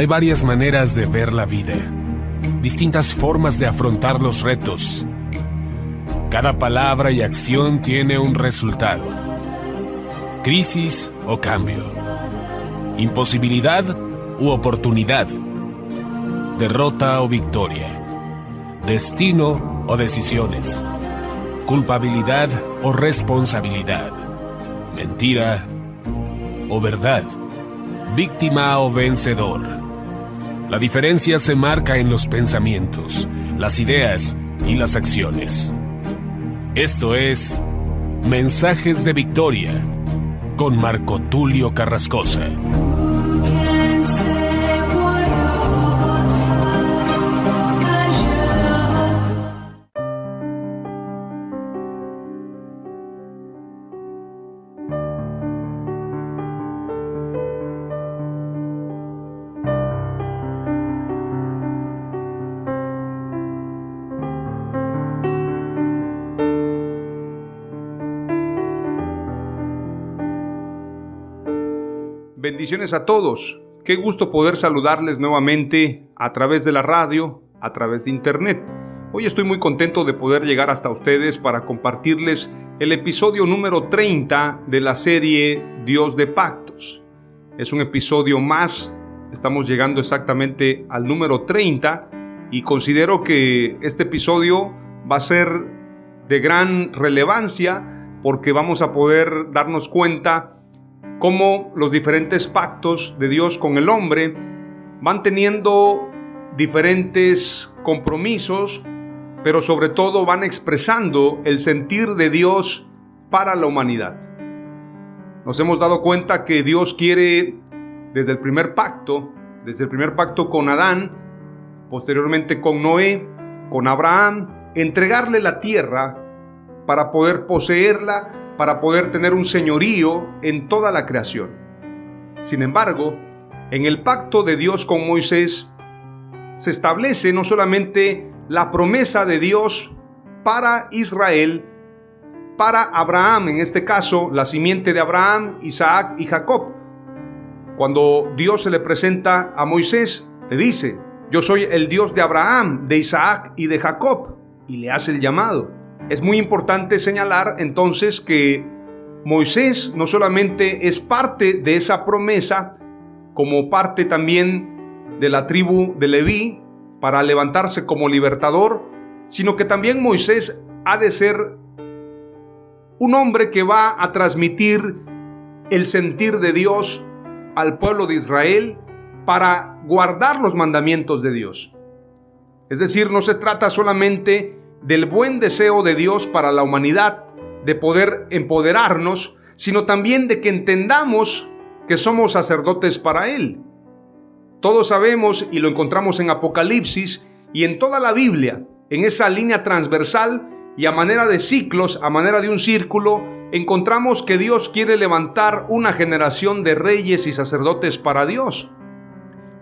Hay varias maneras de ver la vida, distintas formas de afrontar los retos. Cada palabra y acción tiene un resultado. Crisis o cambio. Imposibilidad u oportunidad. Derrota o victoria. Destino o decisiones. Culpabilidad o responsabilidad. Mentira o verdad. Víctima o vencedor. La diferencia se marca en los pensamientos, las ideas y las acciones. Esto es Mensajes de Victoria con Marco Tulio Carrascosa. Bendiciones a todos. Qué gusto poder saludarles nuevamente a través de la radio, a través de internet. Hoy estoy muy contento de poder llegar hasta ustedes para compartirles el episodio número 30 de la serie Dios de Pactos. Es un episodio más, estamos llegando exactamente al número 30 y considero que este episodio va a ser de gran relevancia porque vamos a poder darnos cuenta cómo los diferentes pactos de Dios con el hombre van teniendo diferentes compromisos, pero sobre todo van expresando el sentir de Dios para la humanidad. Nos hemos dado cuenta que Dios quiere, desde el primer pacto con Adán, posteriormente con Noé, con Abraham, entregarle la tierra para poder poseerla, para poder tener un señorío en toda la creación. Sin embargo, en el pacto de Dios con Moisés se establece no solamente la promesa de Dios para Israel, para Abraham, en este caso la simiente de Abraham, Isaac y Jacob. Cuando Dios se le presenta a Moisés, le dice: yo soy el Dios de Abraham, de Isaac y de Jacob, y le hace el llamado. Es muy importante señalar entonces que Moisés no solamente es parte de esa promesa, como parte también de la tribu de Leví para levantarse como libertador, sino que también Moisés ha de ser un hombre que va a transmitir el sentir de Dios al pueblo de Israel para guardar los mandamientos de Dios. Es decir, no se trata solamente del buen deseo de Dios para la humanidad, de poder empoderarnos, sino también de que entendamos que somos sacerdotes para Él. Todos sabemos, y lo encontramos en Apocalipsis y en toda la Biblia, en esa línea transversal y a manera de ciclos, a manera de un círculo, encontramos que Dios quiere levantar una generación de reyes y sacerdotes para Dios.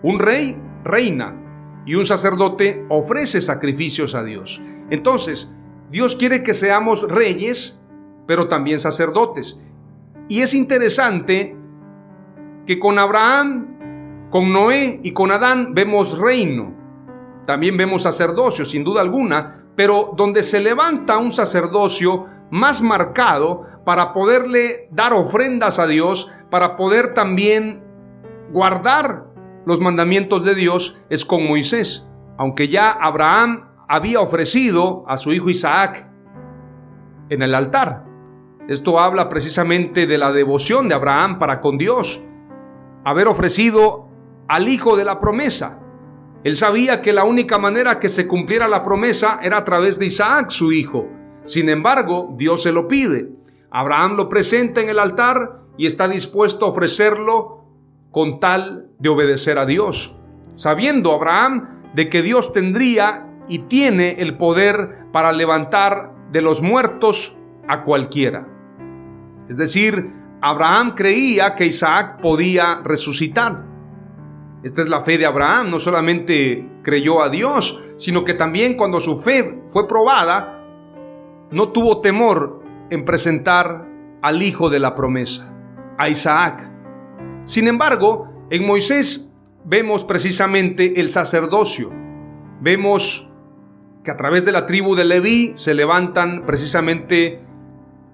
Un rey reina y un sacerdote ofrece sacrificios a Dios. Entonces, Dios quiere que seamos reyes, pero también sacerdotes. Y es interesante que con Abraham, con Noé y con Adán vemos reino. También vemos sacerdocio, sin duda alguna, pero donde se levanta un sacerdocio más marcado para poderle dar ofrendas a Dios, para poder también guardar los mandamientos de Dios, es con Moisés. Aunque ya Abraham había ofrecido a su hijo Isaac en el altar. Esto habla precisamente de la devoción de Abraham para con Dios, haber ofrecido al hijo de la promesa. Él sabía que la única manera que se cumpliera la promesa era a través de Isaac, su hijo. Sin embargo, Dios se lo pide. Abraham lo presenta en el altar y está dispuesto a ofrecerlo con tal de obedecer a Dios, sabiendo Abraham de que Dios tendría y tiene el poder para levantar de los muertos a cualquiera. Es decir, Abraham creía que Isaac podía resucitar. Esta es la fe de Abraham. No solamente creyó a Dios, sino que también cuando su fe fue probada, no tuvo temor en presentar al hijo de la promesa, a Isaac. Sin embargo, en Moisés vemos precisamente el sacerdocio. Vemos que a través de la tribu de Leví se levantan precisamente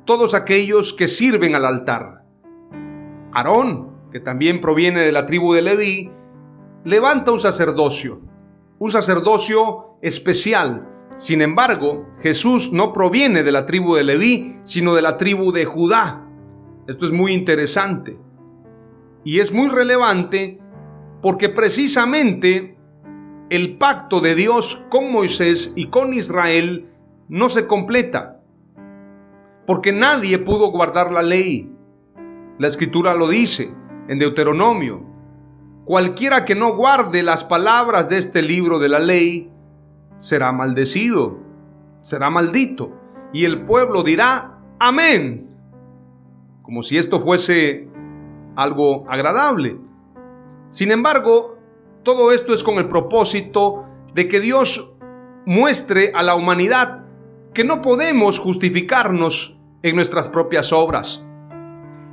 todos aquellos que sirven al altar. Aarón, que también proviene de la tribu de Leví, levanta un sacerdocio especial. Sin embargo, Jesús no proviene de la tribu de Leví, sino de la tribu de Judá. Esto es muy interesante y es muy relevante porque precisamente el pacto de Dios con Moisés y con Israel no se completa, porque nadie pudo guardar la ley. La Escritura lo dice en Deuteronomio: cualquiera que no guarde las palabras de este libro de la ley será maldecido, será maldito, y el pueblo dirá amén, como si esto fuese algo agradable. Sin embargo, todo esto es con el propósito de que Dios muestre a la humanidad que no podemos justificarnos en nuestras propias obras.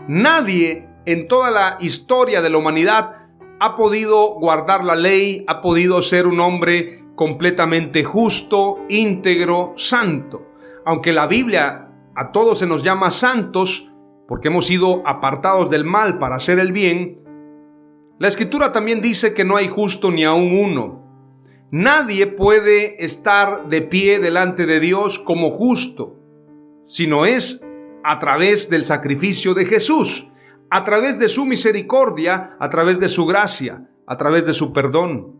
Nadie en toda la historia de la humanidad ha podido guardar la ley, ha podido ser un hombre completamente justo, íntegro, santo. Aunque la Biblia a todos se nos llama santos porque hemos sido apartados del mal para hacer el bien, la Escritura también dice que no hay justo ni aun uno. Nadie puede estar de pie delante de Dios como justo, sino es a través del sacrificio de Jesús, a través de su misericordia, a través de su gracia, a través de su perdón.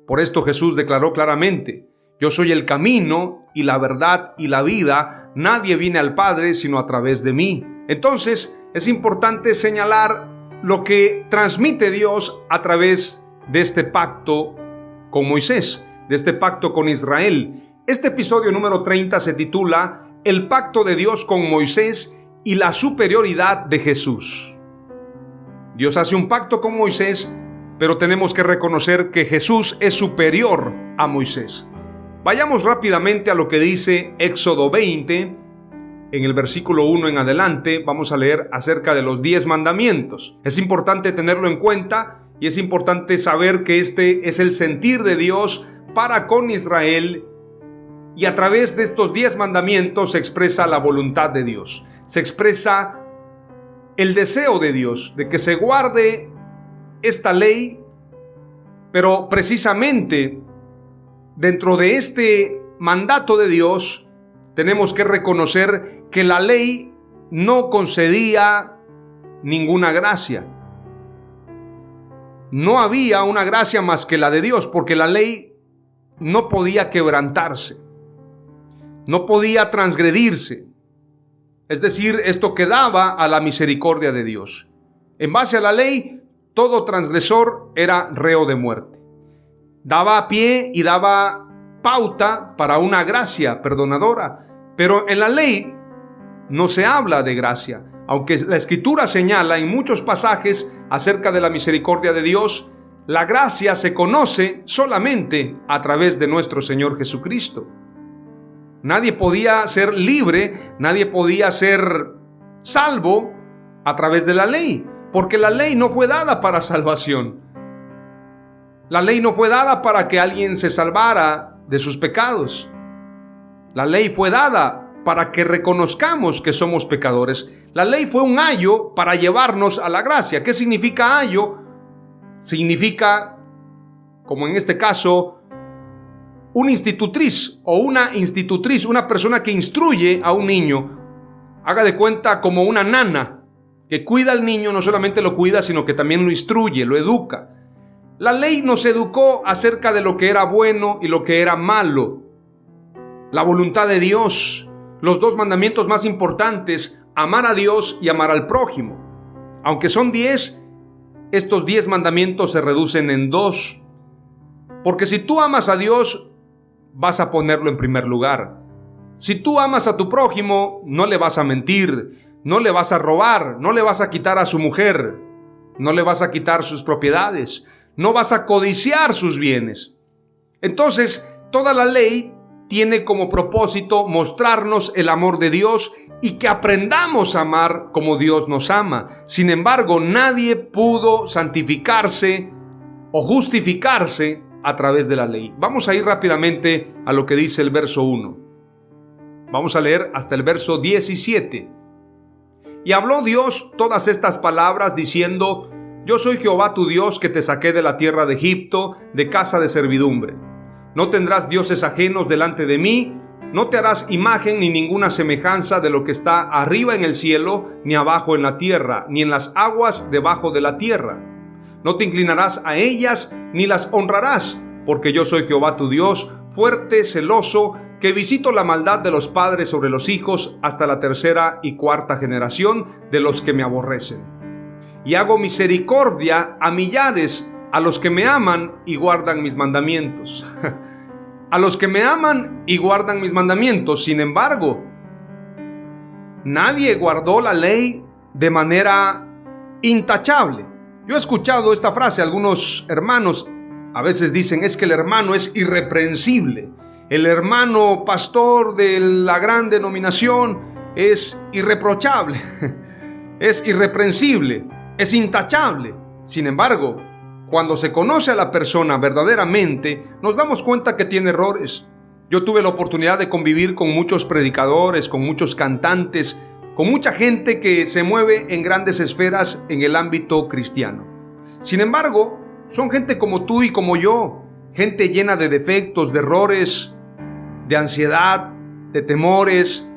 Por esto Jesús declaró claramente: yo soy el camino y la verdad y la vida, nadie viene al Padre sino a través de mí. Entonces es importante señalar lo que transmite Dios a través de este pacto con Moisés, de este pacto con Israel. Este episodio número 30 se titula El pacto de Dios con Moisés y la superioridad de Jesús. Dios hace un pacto con Moisés, pero tenemos que reconocer que Jesús es superior a Moisés. Vayamos rápidamente a lo que dice Éxodo 20. En el versículo 1 en adelante vamos a leer acerca de los 10 mandamientos. Es importante tenerlo en cuenta y es importante saber que este es el sentir de Dios para con Israel, y a través de estos 10 mandamientos se expresa la voluntad de Dios. Se expresa el deseo de Dios de que se guarde esta ley, pero precisamente dentro de este mandato de Dios tenemos que reconocer que la ley no concedía ninguna gracia. No había una gracia más que la de Dios, porque la ley no podía quebrantarse, no podía transgredirse. Es decir, esto quedaba a la misericordia de Dios. En base a la ley, todo transgresor era reo de muerte. Daba pie y daba pauta para una gracia perdonadora. Pero en la ley no se habla de gracia. Aunque la Escritura señala en muchos pasajes acerca de la misericordia de Dios, la gracia se conoce solamente a través de nuestro Señor Jesucristo. Nadie podía ser libre, nadie podía ser salvo a través de la ley, porque la ley no fue dada para salvación. La ley no fue dada para que alguien se salvara de sus pecados. La ley fue dada para que reconozcamos que somos pecadores. La ley fue un ayo para llevarnos a la gracia. ¿Qué significa ayo? Significa, como en este caso, una institutriz o una institutriz, una persona que instruye a un niño. Haga de cuenta como una nana que cuida al niño, no solamente lo cuida, sino que también lo instruye, lo educa. La ley nos educó acerca de lo que era bueno y lo que era malo. La voluntad de Dios, los 2 mandamientos más importantes, amar a Dios y amar al prójimo. Aunque son 10, estos 10 mandamientos se reducen en 2. Porque si tú amas a Dios, vas a ponerlo en primer lugar. Si tú amas a tu prójimo, no le vas a mentir, no le vas a robar, no le vas a quitar a su mujer, no le vas a quitar sus propiedades, no vas a codiciar sus bienes. Entonces, toda la ley tiene como propósito mostrarnos el amor de Dios y que aprendamos a amar como Dios nos ama. Sin embargo, nadie pudo santificarse o justificarse a través de la ley. Vamos a ir rápidamente a lo que dice el verso 1. Vamos a leer hasta el verso 17. Y habló Dios todas estas palabras diciendo: Yo soy Jehová tu Dios, que te saqué de la tierra de Egipto, de casa de servidumbre. No tendrás dioses ajenos delante de mí, no te harás imagen ni ninguna semejanza de lo que está arriba en el cielo, ni abajo en la tierra, ni en las aguas debajo de la tierra. No te inclinarás a ellas, ni las honrarás, porque yo soy Jehová tu Dios, fuerte, celoso, que visito la maldad de los padres sobre los hijos hasta la tercera y cuarta generación de los que me aborrecen. Y hago misericordia a millares, a los que me aman y guardan mis mandamientos. A los que me aman y guardan mis mandamientos. Sin embargo, nadie guardó la ley de manera intachable. Yo he escuchado esta frase, algunos hermanos a veces dicen: es que el hermano es irreprensible. El hermano pastor de la gran denominación es irreprochable, es irreprensible, es intachable. Sin embargo, cuando se conoce a la persona verdaderamente, nos damos cuenta que tiene errores. Yo tuve la oportunidad de convivir con muchos predicadores, con muchos cantantes, con mucha gente que se mueve en grandes esferas en el ámbito cristiano. Sin embargo, son gente como tú y como yo, gente llena de defectos, de errores, de ansiedad, de temores,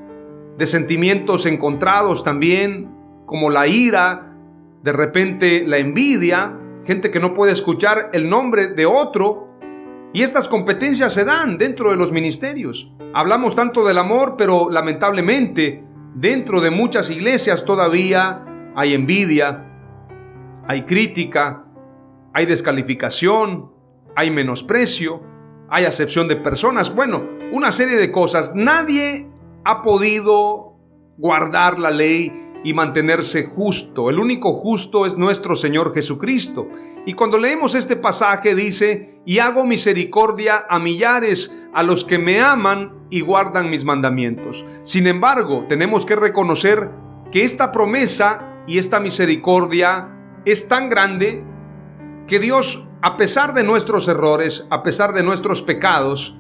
de sentimientos encontrados también, como la ira, de repente la envidia, gente que no puede escuchar el nombre de otro. Y estas competencias se dan dentro de los ministerios. Hablamos tanto del amor, pero lamentablemente dentro de muchas iglesias todavía hay envidia, hay crítica, hay descalificación, hay menosprecio, hay acepción de personas. Bueno, una serie de cosas. Nadie ha podido guardar la ley y mantenerse justo. El único justo es nuestro Señor Jesucristo. Y cuando leemos este pasaje dice: y hago misericordia a millares, a los que me aman y guardan mis mandamientos. Sin embargo, tenemos que reconocer que esta promesa y esta misericordia es tan grande que Dios, a pesar de nuestros errores, a pesar de nuestros pecados,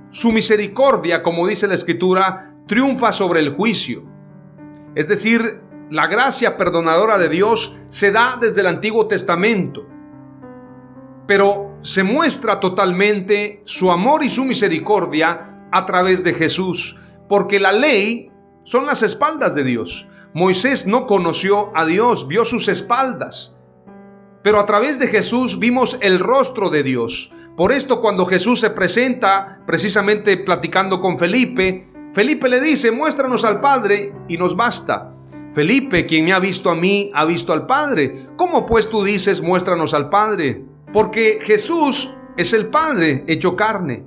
su misericordia, como dice la Escritura, triunfa sobre el juicio. Es decir, la gracia perdonadora de Dios se da desde el Antiguo Testamento, pero se muestra totalmente su amor y su misericordia a través de Jesús, porque la ley son las espaldas de Dios. Moisés no conoció a Dios, vio sus espaldas, pero a través de Jesús vimos el rostro de Dios. Por esto, cuando Jesús se presenta, precisamente platicando con Felipe, Felipe le dice: muéstranos al Padre y nos basta. Felipe, quien me ha visto a mí, ha visto al Padre. ¿Cómo pues tú dices: muéstranos al Padre? Porque Jesús es el Padre hecho carne.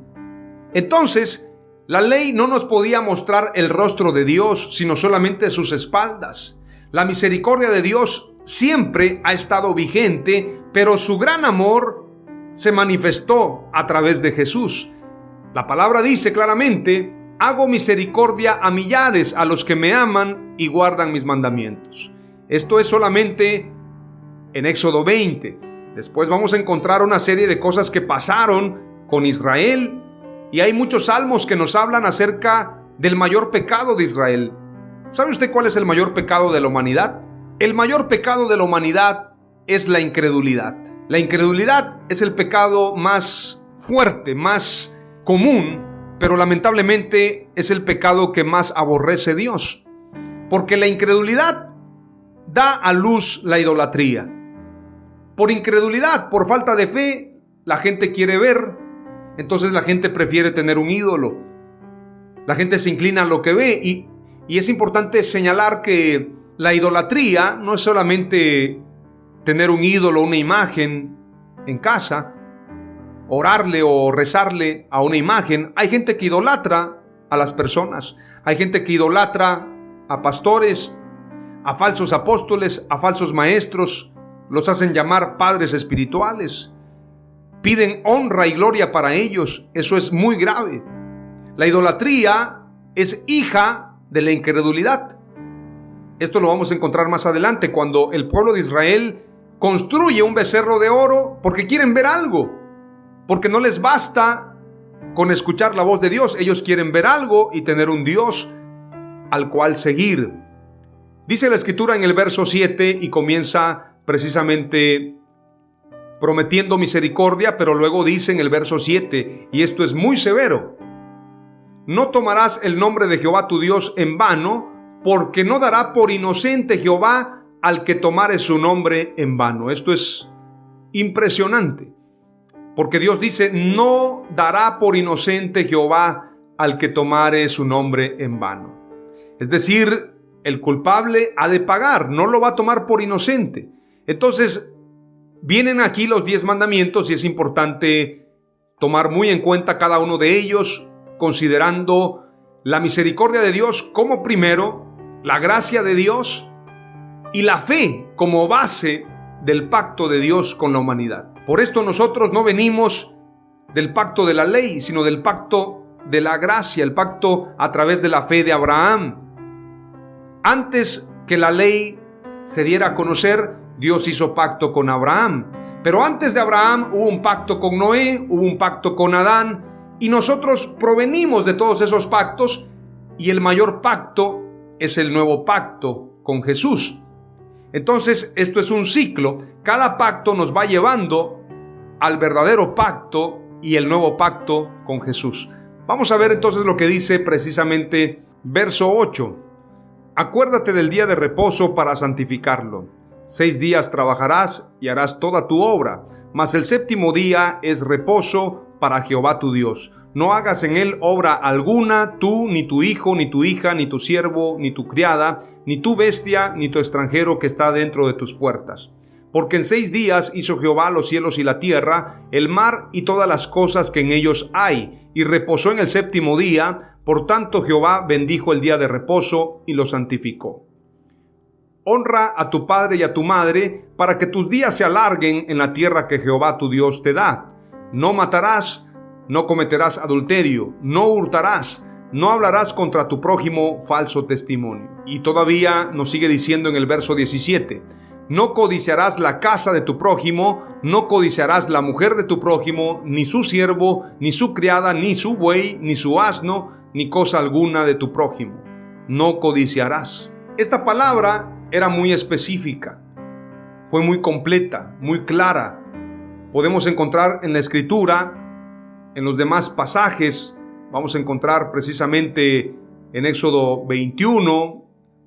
Entonces, la ley no nos podía mostrar el rostro de Dios, sino solamente sus espaldas. La misericordia de Dios siempre ha estado vigente, pero su gran amor se manifestó a través de Jesús. La palabra dice claramente: hago misericordia a millares, a los que me aman y guardan mis mandamientos. Esto es solamente en Éxodo 20. Después vamos a encontrar una serie de cosas que pasaron con Israel, y hay muchos salmos que nos hablan acerca del mayor pecado de Israel. ¿Sabe usted cuál es el mayor pecado de la humanidad? El mayor pecado de la humanidad es la incredulidad. La incredulidad es el pecado más fuerte, más común, pero lamentablemente es el pecado que más aborrece Dios, porque la incredulidad da a luz la idolatría. Por incredulidad, por falta de fe, la gente quiere ver, entonces la gente prefiere tener un ídolo. La gente se inclina a lo que ve, y es importante señalar que la idolatría no es solamente tener un ídolo, una imagen en casa, orarle o rezarle a una imagen. Hay gente que idolatra a las personas, hay gente que idolatra a pastores, a falsos apóstoles, a falsos maestros, los hacen llamar padres espirituales, piden honra y gloria para ellos. Eso es muy grave. La idolatría es hija de la incredulidad. Esto lo vamos a encontrar más adelante, cuando el pueblo de Israel construye un becerro de oro porque quieren ver algo, porque no les basta con escuchar la voz de Dios. Ellos quieren ver algo y tener un Dios al cual seguir. Dice la Escritura en el verso 7 y comienza precisamente prometiendo misericordia, pero luego dice en el verso 7, y esto es muy severo: no tomarás el nombre de Jehová tu Dios en vano, porque no dará por inocente Jehová al que tomare su nombre en vano. Esto es impresionante, porque Dios dice: no dará por inocente Jehová al que tomare su nombre en vano. Es decir, el culpable ha de pagar, no lo va a tomar por inocente. Entonces, vienen aquí los 10 mandamientos y es importante tomar muy en cuenta cada uno de ellos, considerando la misericordia de Dios como primero, la gracia de Dios y la fe como base del pacto de Dios con la humanidad. Por esto nosotros no venimos del pacto de la ley, sino del pacto de la gracia, el pacto a través de la fe de Abraham. Antes que la ley se diera a conocer, Dios hizo pacto con Abraham. Pero antes de Abraham hubo un pacto con Noé, hubo un pacto con Adán, y nosotros provenimos de todos esos pactos, y el mayor pacto es el nuevo pacto con Jesús. Entonces, esto es un ciclo. Cada pacto nos va llevando al verdadero pacto y el nuevo pacto con Jesús. Vamos a ver entonces lo que dice precisamente verso 8. Acuérdate del día de reposo para santificarlo. 6 días trabajarás y harás toda tu obra, mas el séptimo día es reposo para Jehová tu Dios. No hagas en él obra alguna, tú, ni tu hijo, ni tu hija, ni tu siervo, ni tu criada, ni tu bestia, ni tu extranjero que está dentro de tus puertas. Porque en 6 días hizo Jehová los cielos y la tierra, el mar y todas las cosas que en ellos hay, y reposó en el séptimo día. Por tanto Jehová bendijo el día de reposo y lo santificó. Honra a tu padre y a tu madre, para que tus días se alarguen en la tierra que Jehová tu Dios te da. No matarás, no cometerás adulterio, no hurtarás, no hablarás contra tu prójimo falso testimonio. Y todavía nos sigue diciendo en el verso 17, no codiciarás la casa de tu prójimo, no codiciarás la mujer de tu prójimo, ni su siervo, ni su criada, ni su buey, ni su asno, ni cosa alguna de tu prójimo. No codiciarás. Esta palabra era muy específica, fue muy completa, muy clara. Podemos encontrar en la Escritura, en los demás pasajes, vamos a encontrar precisamente en Éxodo 21,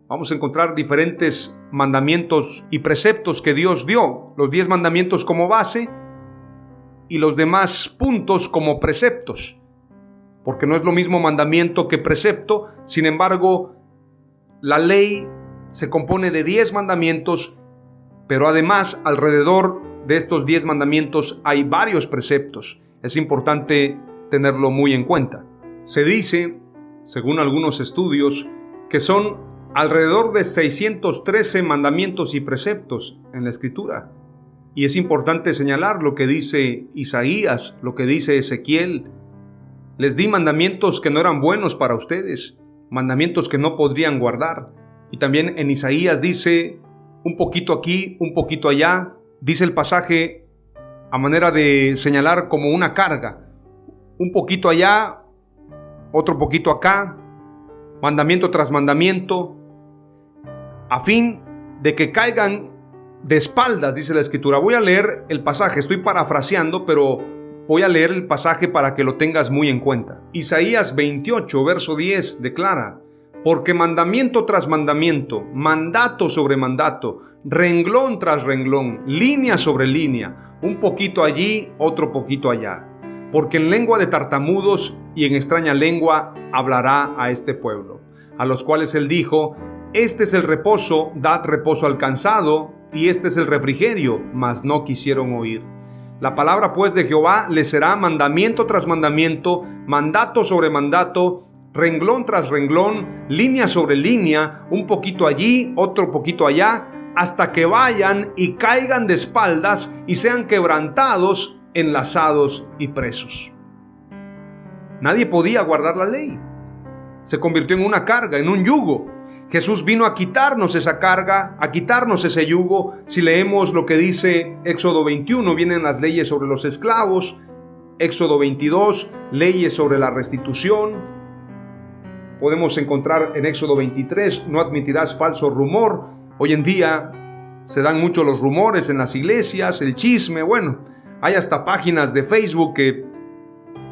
vamos a encontrar diferentes mandamientos y preceptos que Dios dio, los 10 mandamientos como base y los demás puntos como preceptos, porque no es lo mismo mandamiento que precepto. Sin embargo, la ley se compone de 10 mandamientos, pero además alrededor de estos 10 mandamientos hay varios preceptos. Es importante tenerlo muy en cuenta. Se dice, según algunos estudios, que son alrededor de 613 mandamientos y preceptos en la Escritura. Y es importante señalar lo que dice Isaías, lo que dice Ezequiel. Les di mandamientos que no eran buenos para ustedes, mandamientos que no podrían guardar. Y también en Isaías dice un poquito aquí, un poquito allá. Dice el pasaje a manera de señalar como una carga. Un poquito allá, otro poquito acá, mandamiento tras mandamiento, a fin de que caigan de espaldas, dice la Escritura. Voy a leer el pasaje, estoy parafraseando, pero voy a leer el pasaje para que lo tengas muy en cuenta. Isaías 28, verso 10 declara: porque mandamiento tras mandamiento, mandato sobre mandato, renglón tras renglón, línea sobre línea, un poquito allí, otro poquito allá. Porque en lengua de tartamudos y en extraña lengua hablará a este pueblo, a los cuales él dijo: este es el reposo, dad reposo al cansado, y este es el refrigerio, mas no quisieron oír. La palabra pues de Jehová les será mandamiento tras mandamiento, mandato sobre mandato, renglón tras renglón, línea sobre línea, un poquito allí, otro poquito allá, hasta que vayan y caigan de espaldas y sean quebrantados, enlazados y presos. Nadie podía guardar la ley. Se convirtió en una carga, en un yugo. Jesús vino a quitarnos esa carga, a quitarnos ese yugo. Si leemos lo que dice Éxodo 21, vienen las leyes sobre los esclavos. Éxodo 22, leyes sobre la restitución. Podemos encontrar en Éxodo 23, no admitirás falso rumor. Hoy en día se dan mucho los rumores en las iglesias, el chisme. Bueno, hay hasta páginas de Facebook que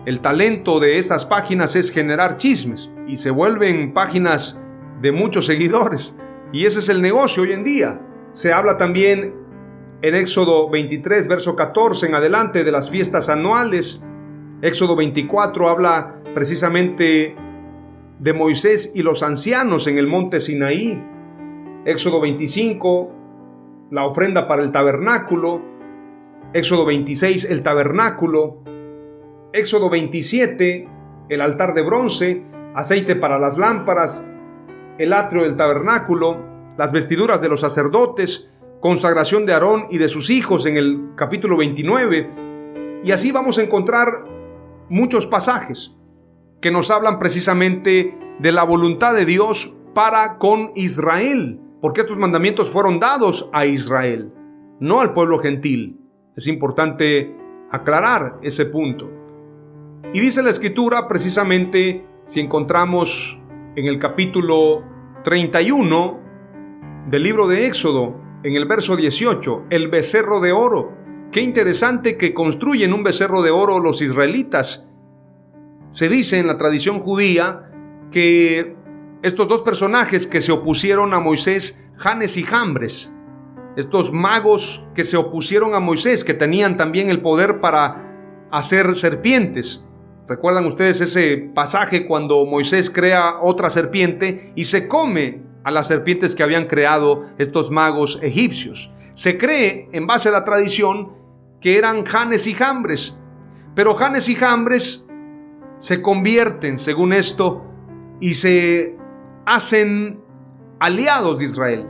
el talento de esas páginas es generar chismes y se vuelven páginas de muchos seguidores. Y ese es el negocio hoy en día. Se habla también en Éxodo 23, verso 14 en adelante, de las fiestas anuales. Éxodo 24 habla precisamente de Moisés y los ancianos en el monte Sinaí. Éxodo 25, la ofrenda para el tabernáculo. Éxodo 26, el tabernáculo. Éxodo 27, el altar de bronce, aceite para las lámparas, el atrio del tabernáculo, las vestiduras de los sacerdotes, consagración de Aarón y de sus hijos en el capítulo 29. Y así vamos a encontrar muchos pasajes que nos hablan precisamente de la voluntad de Dios para con Israel, porque estos mandamientos fueron dados a Israel, no al pueblo gentil. Es importante aclarar ese punto. Y dice la Escritura precisamente, si encontramos en el capítulo 31 del libro de Éxodo, en el verso 18, el becerro de oro. Qué interesante que construyen un becerro de oro los israelitas. Se dice en la tradición judía que estos dos personajes que se opusieron a Moisés, Janes y Jambres, estos magos que se opusieron a Moisés, que tenían también el poder para hacer serpientes. ¿Recuerdan ustedes ese pasaje cuando Moisés crea otra serpiente y se come a las serpientes que habían creado estos magos egipcios? Se cree, en base a la tradición, que eran Janes y Jambres. Pero Janes y Jambres se convierten, según esto, y se hacen aliados de Israel.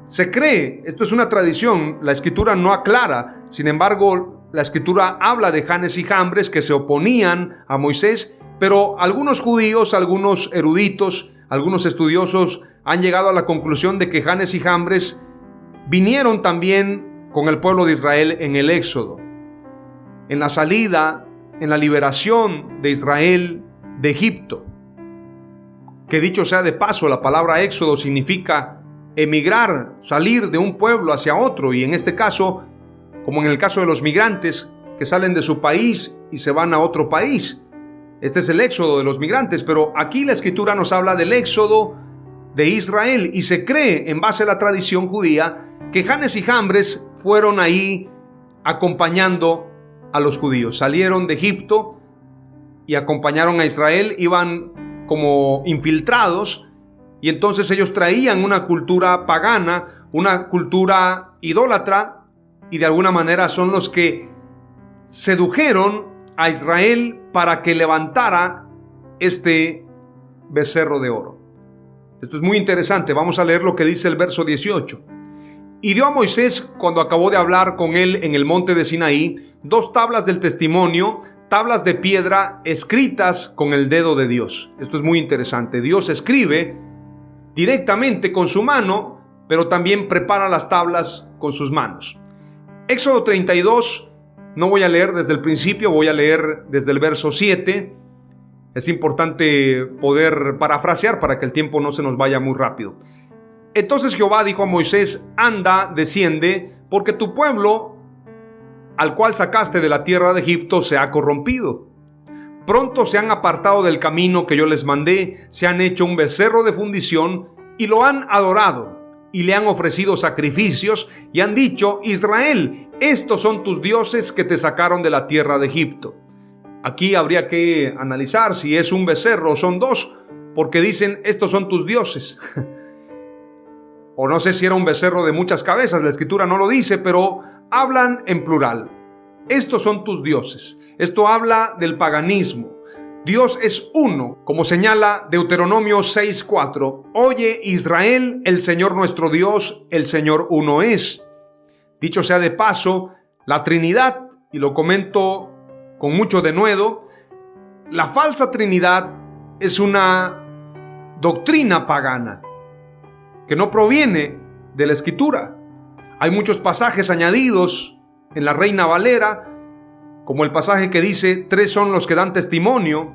Se cree, esto es una tradición, la Escritura no aclara, sin embargo, la Escritura habla de Janes y Jambres que se oponían a Moisés, pero algunos judíos, algunos eruditos, algunos estudiosos han llegado a la conclusión de que Janes y Jambres vinieron también con el pueblo de Israel en el Éxodo, en la salida, en la liberación de Israel de Egipto. Que dicho sea de paso, la palabra Éxodo significa emigrar, salir de un pueblo hacia otro, y en este caso, como en el caso de los migrantes que salen de su país y se van a otro país. Este es el éxodo de los migrantes, pero aquí la Escritura nos habla del éxodo de Israel y se cree, en base a la tradición judía, que Janes y Jambres fueron ahí acompañando a los judíos. Salieron de Egipto y acompañaron a Israel, iban como infiltrados, y entonces ellos traían una cultura pagana, una cultura idólatra, y de alguna manera son los que sedujeron a Israel para que levantara este becerro de oro. Esto es muy interesante. Vamos a leer lo que dice el verso 18. Y dio a Moisés, cuando acabó de hablar con él en el monte de Sinaí, 2 tablas del testimonio, tablas de piedra escritas con el dedo de Dios. Esto es muy interesante. Dios escribe directamente con su mano, pero también prepara las tablas con sus manos. Éxodo 32, no voy a leer desde el principio, voy a leer desde el verso 7. Es importante poder parafrasear para que el tiempo no se nos vaya muy rápido. Entonces Jehová dijo a Moisés: anda, desciende, porque tu pueblo, al cual sacaste de la tierra de Egipto, se ha corrompido. Pronto se han apartado del camino que yo les mandé, se han hecho un becerro de fundición y lo han adorado. Y le han ofrecido sacrificios y han dicho: Israel, estos son tus dioses que te sacaron de la tierra de Egipto. Aquí habría que analizar si es un becerro o son 2, porque dicen: estos son tus dioses. O no sé si era un becerro de muchas cabezas, la Escritura no lo dice, pero hablan en plural. Estos son tus dioses. Esto habla del paganismo. Dios es uno, como señala Deuteronomio 6:4. Oye Israel, el Señor nuestro Dios, el Señor uno es. Dicho sea de paso, la Trinidad, y lo comento con mucho denuedo, la falsa Trinidad es una doctrina pagana. que no proviene de la Escritura. Hay muchos pasajes añadidos en la Reina Valera, como el pasaje que dice: 3 son los que dan testimonio,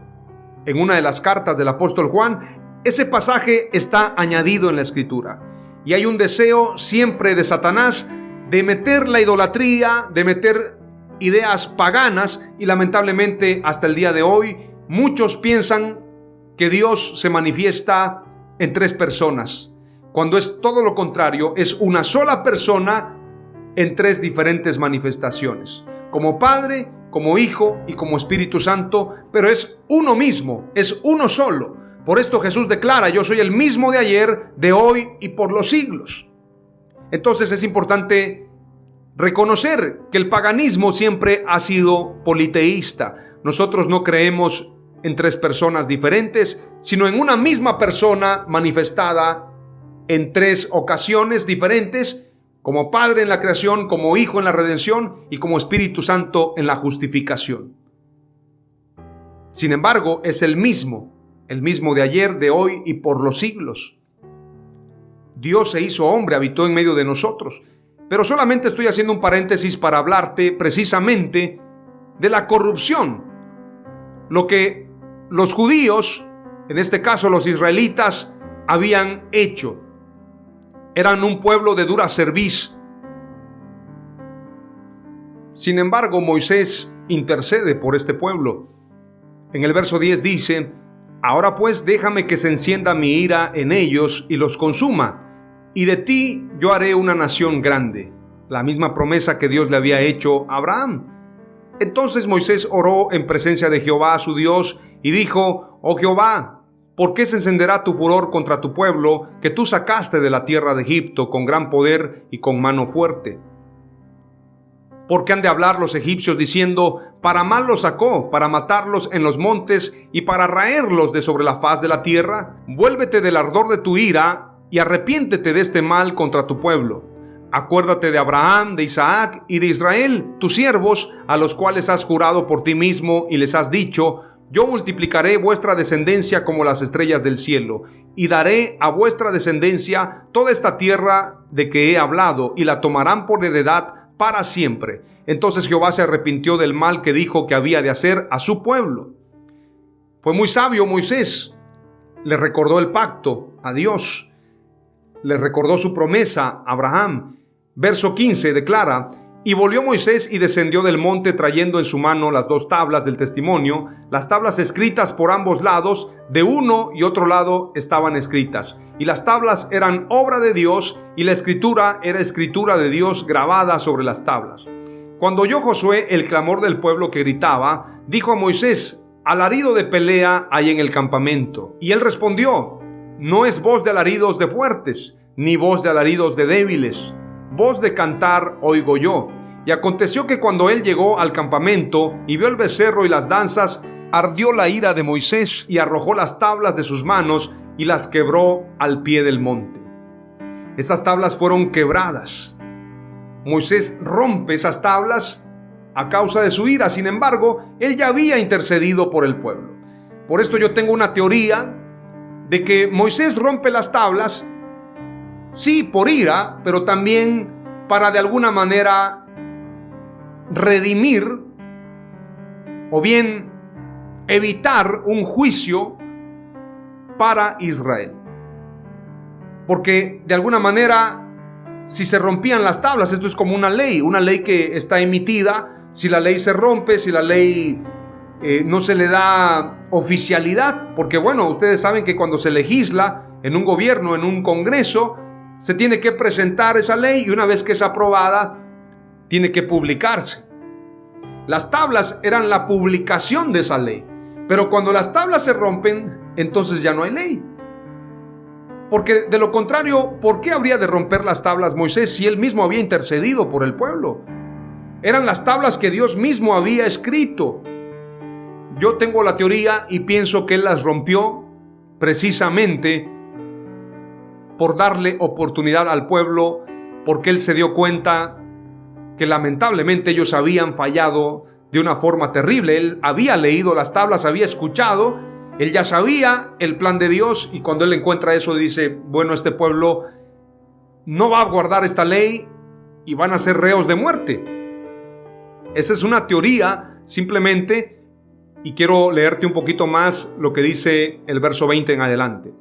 en una de las cartas del apóstol Juan. Ese pasaje está añadido en la Escritura. Y hay un deseo siempre de Satanás de meter la idolatría, de meter ideas paganas, y lamentablemente hasta el día de hoy muchos piensan que Dios se manifiesta en 3 personas, cuando es todo lo contrario. Es una sola persona en 3 diferentes manifestaciones, como Padre, como Hijo y como Espíritu Santo, pero es uno mismo, es uno solo. Por esto Jesús declara: yo soy el mismo de ayer, de hoy y por los siglos. Entonces es importante reconocer que el paganismo siempre ha sido politeísta. Nosotros no creemos en 3 personas diferentes, sino en una misma persona manifestada en 3 ocasiones diferentes, como Padre en la creación, como Hijo en la redención y como Espíritu Santo en la justificación. Sin embargo, es el mismo de ayer, de hoy y por los siglos. Dios se hizo hombre, habitó en medio de nosotros. Pero solamente estoy haciendo un paréntesis para hablarte precisamente de la corrupción. Lo que los judíos, en este caso los israelitas, habían hecho. Eran un pueblo de dura cerviz. Sin embargo, Moisés intercede por este pueblo. En el verso 10 dice: ahora pues déjame que se encienda mi ira en ellos y los consuma, y de ti yo haré una nación grande. La misma promesa que Dios le había hecho a Abraham. Entonces Moisés oró en presencia de Jehová su Dios y dijo: oh Jehová, ¿por qué se encenderá tu furor contra tu pueblo, que tú sacaste de la tierra de Egipto con gran poder y con mano fuerte? ¿Por qué han de hablar los egipcios diciendo: para mal los sacó, para matarlos en los montes y para raerlos de sobre la faz de la tierra? Vuélvete del ardor de tu ira y arrepiéntete de este mal contra tu pueblo. Acuérdate de Abraham, de Isaac y de Israel, tus siervos, a los cuales has jurado por ti mismo y les has dicho: yo multiplicaré vuestra descendencia como las estrellas del cielo, y daré a vuestra descendencia toda esta tierra de que he hablado, y la tomarán por heredad para siempre. Entonces Jehová se arrepintió del mal que dijo que había de hacer a su pueblo. Fue muy sabio Moisés. Le recordó el pacto a Dios. Le recordó su promesa a Abraham. Verso 15 declara: y volvió Moisés y descendió del monte trayendo en su mano las 2 tablas del testimonio, las tablas escritas por ambos lados, de uno y otro lado estaban escritas. Y las tablas eran obra de Dios, y la escritura era escritura de Dios grabada sobre las tablas. Cuando oyó Josué el clamor del pueblo que gritaba, dijo a Moisés: alarido de pelea hay en el campamento. Y él respondió: no es voz de alaridos de fuertes, ni voz de alaridos de débiles. Voz de cantar oigo yo. Y aconteció que cuando él llegó al campamento y vio el becerro y las danzas, ardió la ira de Moisés y arrojó las tablas de sus manos y las quebró al pie del monte. Esas tablas fueron quebradas. Moisés rompe esas tablas a causa de su ira. Sin embargo, él ya había intercedido por el pueblo. Por esto yo tengo una teoría de que Moisés rompe las tablas, sí, por ira, pero también para de alguna manera redimir o bien evitar un juicio para Israel. Porque de alguna manera, si se rompían las tablas, esto es como una ley que está emitida. Si la ley se rompe, si la ley no se le da oficialidad, porque bueno, ustedes saben que cuando se legisla en un gobierno, en un congreso, se tiene que presentar esa ley y una vez que es aprobada, tiene que publicarse. Las tablas eran la publicación de esa ley, pero cuando las tablas se rompen, entonces ya no hay ley. Porque de lo contrario, ¿por qué habría de romper las tablas Moisés si él mismo había intercedido por el pueblo? Eran las tablas que Dios mismo había escrito. Yo tengo la teoría y pienso que él las rompió precisamente por darle oportunidad al pueblo, porque él se dio cuenta que lamentablemente ellos habían fallado de una forma terrible. Él había leído las tablas, había escuchado, él ya sabía el plan de Dios, y cuando él encuentra eso dice: bueno, este pueblo no va a guardar esta ley y van a ser reos de muerte. Esa es una teoría simplemente, y quiero leerte un poquito más lo que dice el verso 20 en adelante.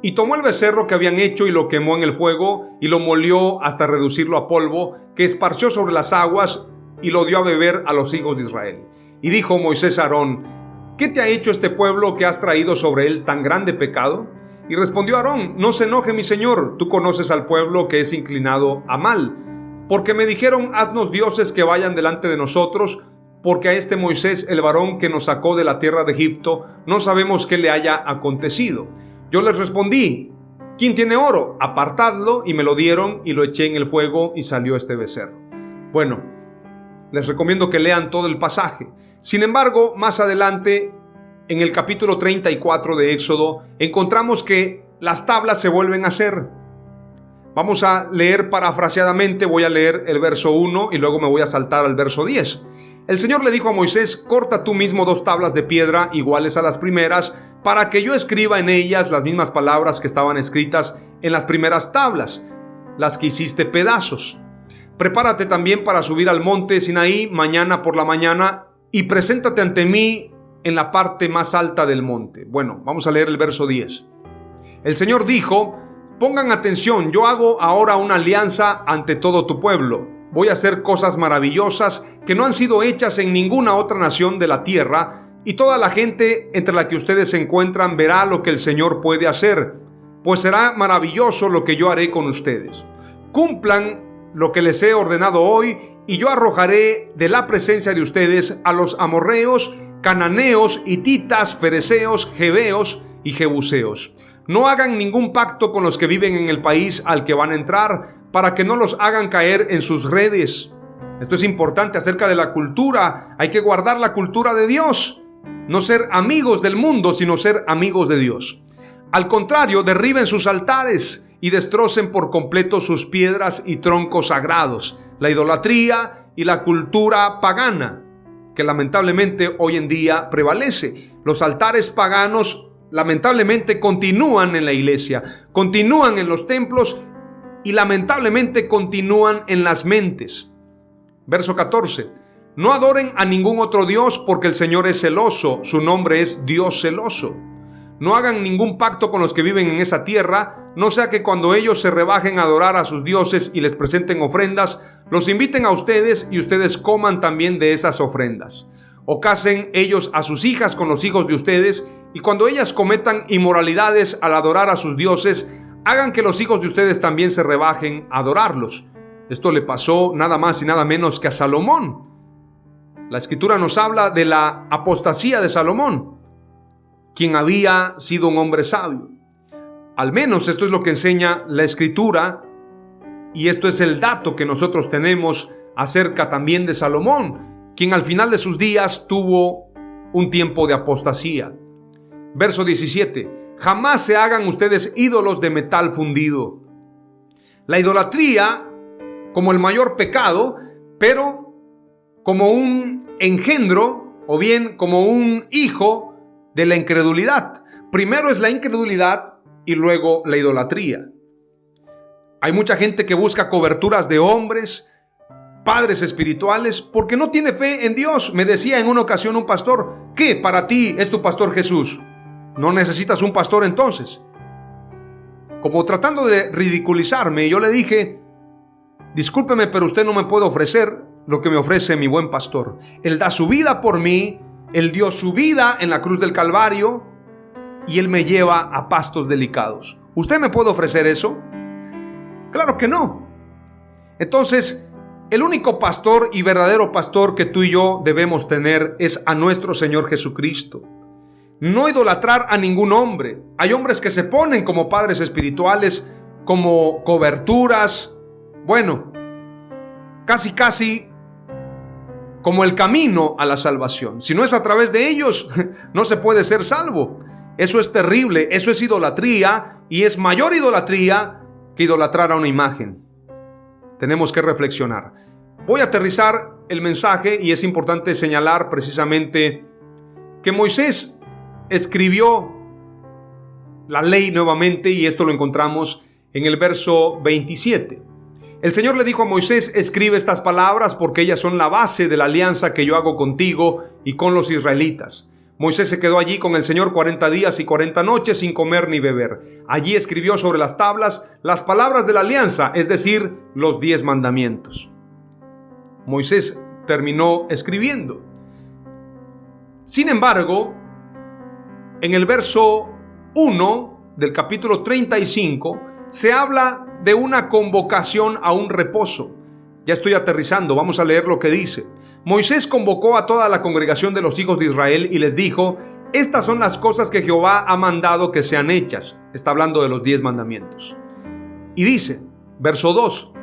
Y tomó el becerro que habían hecho y lo quemó en el fuego y lo molió hasta reducirlo a polvo, que esparció sobre las aguas y lo dio a beber a los hijos de Israel. Y dijo Moisés a Aarón: ¿qué te ha hecho este pueblo que has traído sobre él tan grande pecado? Y respondió Aarón: no se enoje mi señor, tú conoces al pueblo que es inclinado a mal. Porque me dijeron: haznos dioses que vayan delante de nosotros, porque a este Moisés, el varón que nos sacó de la tierra de Egipto, no sabemos qué le haya acontecido. Yo les respondí: ¿quién tiene oro? Apartadlo, y me lo dieron, y lo eché en el fuego, y salió este becerro. Bueno, les recomiendo que lean todo el pasaje. Sin embargo, más adelante, en el capítulo 34 de Éxodo, encontramos que las tablas se vuelven a hacer. Vamos a leer parafraseadamente, voy a leer el verso 1 y luego me voy a saltar al verso 10. El Señor le dijo a Moisés: corta tú mismo 2 tablas de piedra iguales a las primeras, para que yo escriba en ellas las mismas palabras que estaban escritas en las primeras tablas, las que hiciste pedazos. Prepárate también para subir al monte Sinaí mañana por la mañana y preséntate ante mí en la parte más alta del monte. Bueno, vamos a leer el verso 10. El Señor dijo: pongan atención, yo hago ahora una alianza ante todo tu pueblo. Voy a hacer cosas maravillosas que no han sido hechas en ninguna otra nación de la tierra, y toda la gente entre la que ustedes se encuentran verá lo que el Señor puede hacer, pues será maravilloso lo que yo haré con ustedes. Cumplan lo que les he ordenado hoy, y yo arrojaré de la presencia de ustedes a los amorreos, cananeos, hititas, fereceos, jebeos y jebuseos. No hagan ningún pacto con los que viven en el país al que van a entrar, para que no los hagan caer en sus redes. Esto es importante acerca de la cultura. Hay que guardar la cultura de Dios. No ser amigos del mundo, sino ser amigos de Dios. Al contrario, derriben sus altares y destrocen por completo sus piedras y troncos sagrados, la idolatría y la cultura pagana, que lamentablemente hoy en día prevalece. Los altares paganos lamentablemente continúan en la iglesia, continúan en los templos y lamentablemente continúan en las mentes. Verso 14. No adoren a ningún otro Dios, porque el Señor es celoso, su nombre es Dios celoso. No hagan ningún pacto con los que viven en esa tierra, no sea que cuando ellos se rebajen a adorar a sus dioses y les presenten ofrendas, los inviten a ustedes y ustedes coman también de esas ofrendas. O casen ellos a sus hijas con los hijos de ustedes, y cuando ellas cometan inmoralidades al adorar a sus dioses, hagan que los hijos de ustedes también se rebajen a adorarlos. Esto le pasó nada más y nada menos que a Salomón. La Escritura nos habla de la apostasía de Salomón, quien había sido un hombre sabio. Al menos esto es lo que enseña la Escritura, y esto es el dato que nosotros tenemos acerca también de Salomón, quien al final de sus días tuvo un tiempo de apostasía. Verso 17. Jamás se hagan ustedes ídolos de metal fundido. La idolatría como el mayor pecado, pero como un engendro o bien como un hijo de la incredulidad. Primero es la incredulidad y luego la idolatría. Hay mucha gente que busca coberturas de hombres, padres espirituales, porque no tiene fe en Dios. Me decía en una ocasión un pastor: ¿qué para ti es tu pastor Jesús? ¿No necesitas un pastor entonces? Como tratando de ridiculizarme, yo le dije: discúlpeme, pero usted no me puede ofrecer lo que me ofrece mi buen pastor. Él da su vida por mí, Él dio su vida en la cruz del Calvario y Él me lleva a pastos delicados. ¿Usted me puede ofrecer eso? Claro que no. Entonces, el único pastor y verdadero pastor que tú y yo debemos tener es a nuestro Señor Jesucristo. No idolatrar a ningún hombre. Hay hombres que se ponen como padres espirituales, como coberturas, bueno, casi como el camino a la salvación. Si no es a través de ellos, no se puede ser salvo. Eso es terrible, eso es idolatría, y es mayor idolatría que idolatrar a una imagen. Tenemos que reflexionar. Voy a aterrizar el mensaje, y es importante señalar precisamente que Moisés escribió la ley nuevamente, y esto lo encontramos en el verso 27. El Señor le dijo a Moisés: escribe estas palabras porque ellas son la base de la alianza que yo hago contigo y con los israelitas. Moisés se quedó allí con el Señor 40 días y 40 noches sin comer ni beber. Allí escribió sobre las tablas las palabras de la alianza, es decir, los 10 mandamientos. Moisés terminó escribiendo. Sin embargo, en el verso 1 del capítulo 35 se habla de una convocación a un reposo. Ya estoy aterrizando, vamos a leer lo que dice. Moisés convocó a toda la congregación de los hijos de Israel y les dijo: estas son las cosas que Jehová ha mandado que sean hechas. Está hablando de los 10 mandamientos. Y dice, verso 2: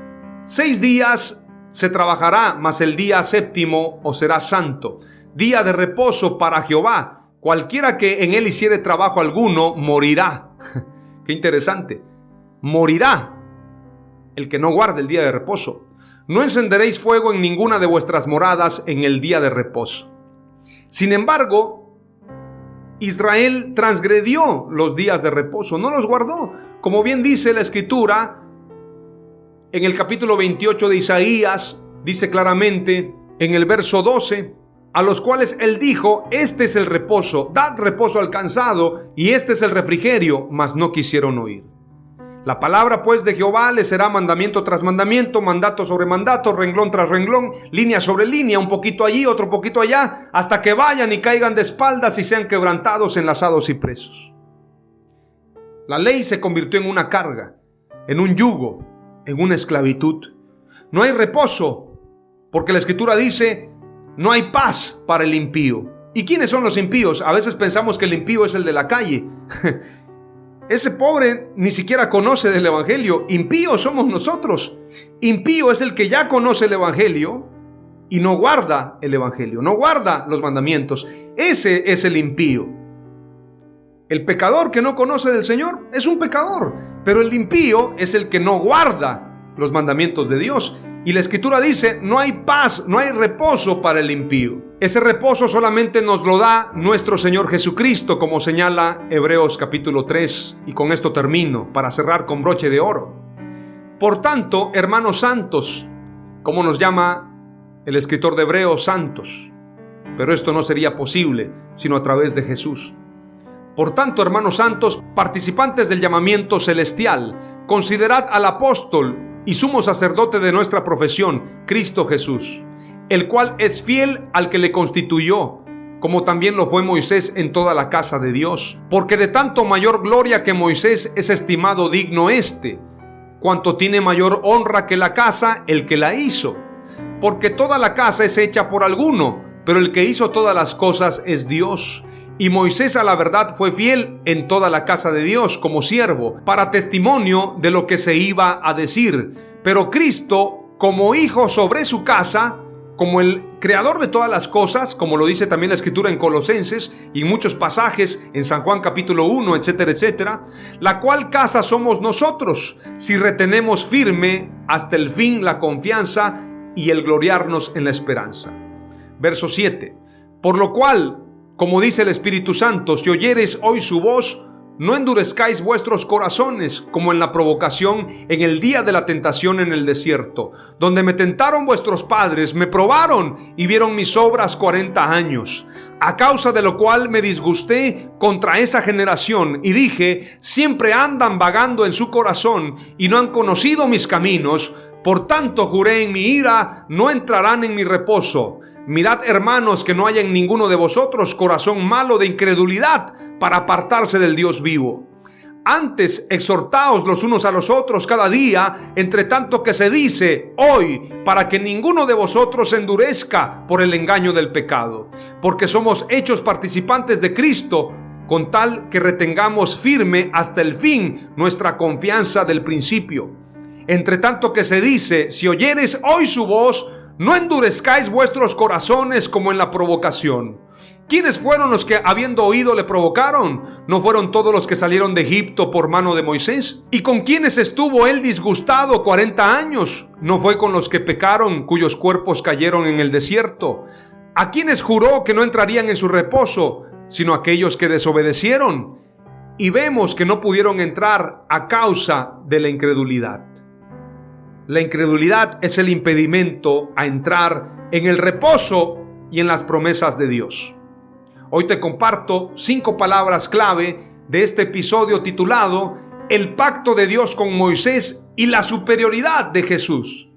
6 días se trabajará, mas el día séptimo os será santo, día de reposo para Jehová. Cualquiera que en él hiciere trabajo alguno morirá. Qué interesante. Morirá el que no guarde el día de reposo. No encenderéis fuego en ninguna de vuestras moradas en el día de reposo. Sin embargo, Israel transgredió los días de reposo, no los guardó. Como bien dice la Escritura, en el capítulo 28 de Isaías, dice claramente en el verso 12, a los cuales él dijo: este es el reposo, dad reposo al cansado, y este es el refrigerio, mas no quisieron oír. La palabra pues de Jehová les será mandamiento tras mandamiento, mandato sobre mandato, renglón tras renglón, línea sobre línea, un poquito allí, otro poquito allá, hasta que vayan y caigan de espaldas y sean quebrantados, enlazados y presos. La ley se convirtió en una carga, en un yugo, en una esclavitud. No hay reposo, porque la Escritura dice: no hay paz para el impío. ¿Y quiénes son los impíos? A veces pensamos que el impío es el de la calle. Ese pobre ni siquiera conoce del Evangelio. Impíos somos nosotros. Impío es el que ya conoce el Evangelio y no guarda el Evangelio, no guarda los mandamientos. Ese es el impío. El pecador que no conoce del Señor es un pecador, pero el impío es el que no guarda los mandamientos de Dios. Y la Escritura dice: no hay paz, no hay reposo para el impío. Ese reposo solamente nos lo da nuestro Señor Jesucristo, como señala Hebreos capítulo 3. Y con esto termino, para cerrar con broche de oro. Por tanto, hermanos santos, como nos llama el escritor de Hebreos, santos. Pero esto no sería posible sino a través de Jesús. Por tanto, hermanos santos, participantes del llamamiento celestial, considerad al apóstol y sumo sacerdote de nuestra profesión, Cristo Jesús, el cual es fiel al que le constituyó, como también lo fue Moisés en toda la casa de Dios. Porque de tanto mayor gloria que Moisés es estimado digno cuanto tiene mayor honra que la casa el que la hizo. Porque toda la casa es hecha por alguno, pero el que hizo todas las cosas es Dios. Y Moisés a la verdad fue fiel en toda la casa de Dios como siervo, para testimonio de lo que se iba a decir. Pero Cristo, como hijo sobre su casa, como el creador de todas las cosas, como lo dice también la Escritura en Colosenses y en muchos pasajes en San Juan capítulo 1, etcétera, etcétera, la cual casa somos nosotros, si retenemos firme hasta el fin la confianza y el gloriarnos en la esperanza. Verso 7. Por lo cual, como dice el Espíritu Santo, si oyereis hoy su voz, no endurezcáis vuestros corazones, como en la provocación en el día de la tentación en el desierto, donde me tentaron vuestros padres, me probaron y vieron mis obras 40 años. A causa de lo cual me disgusté contra esa generación y dije: siempre andan vagando en su corazón y no han conocido mis caminos. Por tanto juré en mi ira: no entrarán en mi reposo. Mirad, hermanos, que no haya en ninguno de vosotros corazón malo de incredulidad para apartarse del Dios vivo. Antes exhortaos los unos a los otros cada día, entre tanto que se dice hoy, para que ninguno de vosotros se endurezca por el engaño del pecado. Porque somos hechos participantes de Cristo, con tal que retengamos firme hasta el fin nuestra confianza del principio. Entre tanto que se dice: si oyeres hoy su voz, no endurezcáis vuestros corazones como en la provocación. ¿Quiénes fueron los que habiendo oído le provocaron? ¿No fueron todos los que salieron de Egipto por mano de Moisés? ¿Y con quiénes estuvo él disgustado 40 años? ¿No fue con los que pecaron, cuyos cuerpos cayeron en el desierto? ¿A quiénes juró que no entrarían en su reposo, sino aquellos que desobedecieron? y vemos que no pudieron entrar a causa de la incredulidad. La incredulidad es el impedimento a entrar en el reposo y en las promesas de Dios. Hoy te comparto 5 palabras clave de este episodio titulado El pacto de Dios con Moisés y la superioridad de Jesús.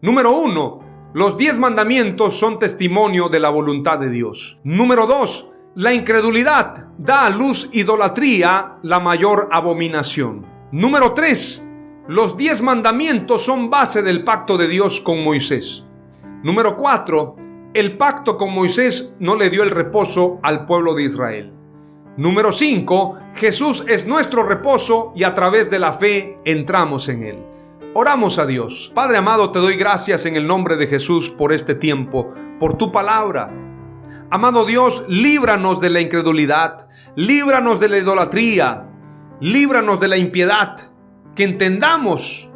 Número 1. Los 10 mandamientos son testimonio de la voluntad de Dios. Número 2. La incredulidad da a luz idolatría, la mayor abominación. Número 3. Los 10 mandamientos son base del pacto de Dios con Moisés. Número 4. El pacto con Moisés no le dio el reposo al pueblo de Israel. Número 5. Jesús es nuestro reposo y a través de la fe entramos en él. Oramos a Dios. Padre amado, te doy gracias en el nombre de Jesús por este tiempo, por tu palabra. Amado Dios, líbranos de la incredulidad, líbranos de la idolatría, líbranos de la impiedad. Que entendamos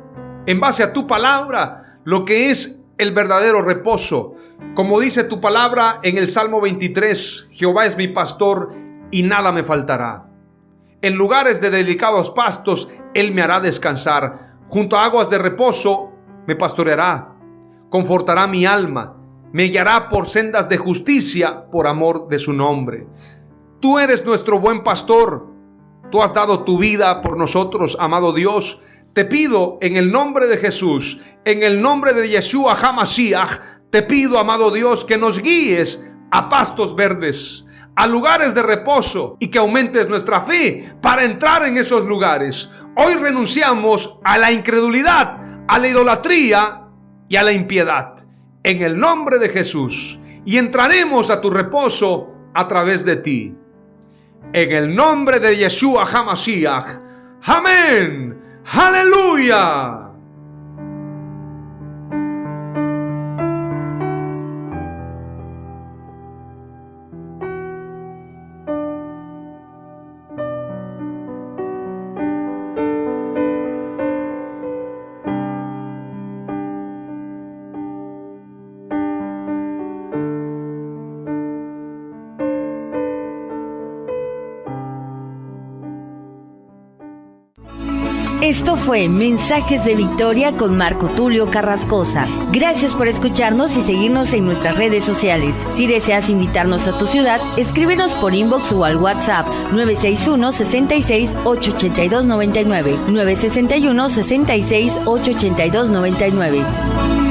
en base a tu palabra lo que es el verdadero reposo. Como dice tu palabra en el Salmo 23, Jehová es mi pastor y nada me faltará. En lugares de delicados pastos, Él me hará descansar. Junto a aguas de reposo, me pastoreará. Confortará mi alma. Me guiará por sendas de justicia, por amor de su nombre. Tú eres nuestro buen pastor. Tú has dado tu vida por nosotros, amado Dios. Te pido en el nombre de Jesús, en el nombre de Yeshua HaMashiach, te pido, amado Dios, que nos guíes a pastos verdes, a lugares de reposo, y que aumentes nuestra fe para entrar en esos lugares. Hoy renunciamos a la incredulidad, a la idolatría y a la impiedad, en el nombre de Jesús, y entraremos a tu reposo a través de ti. En el nombre de Yeshua HaMashiach. Amén. Aleluya. Esto fue Mensajes de Victoria con Marco Tulio Carrascosa. Gracias por escucharnos y seguirnos en nuestras redes sociales. Si deseas invitarnos a tu ciudad, escríbenos por inbox o al WhatsApp 961-66-882-99, 961-66-882-99.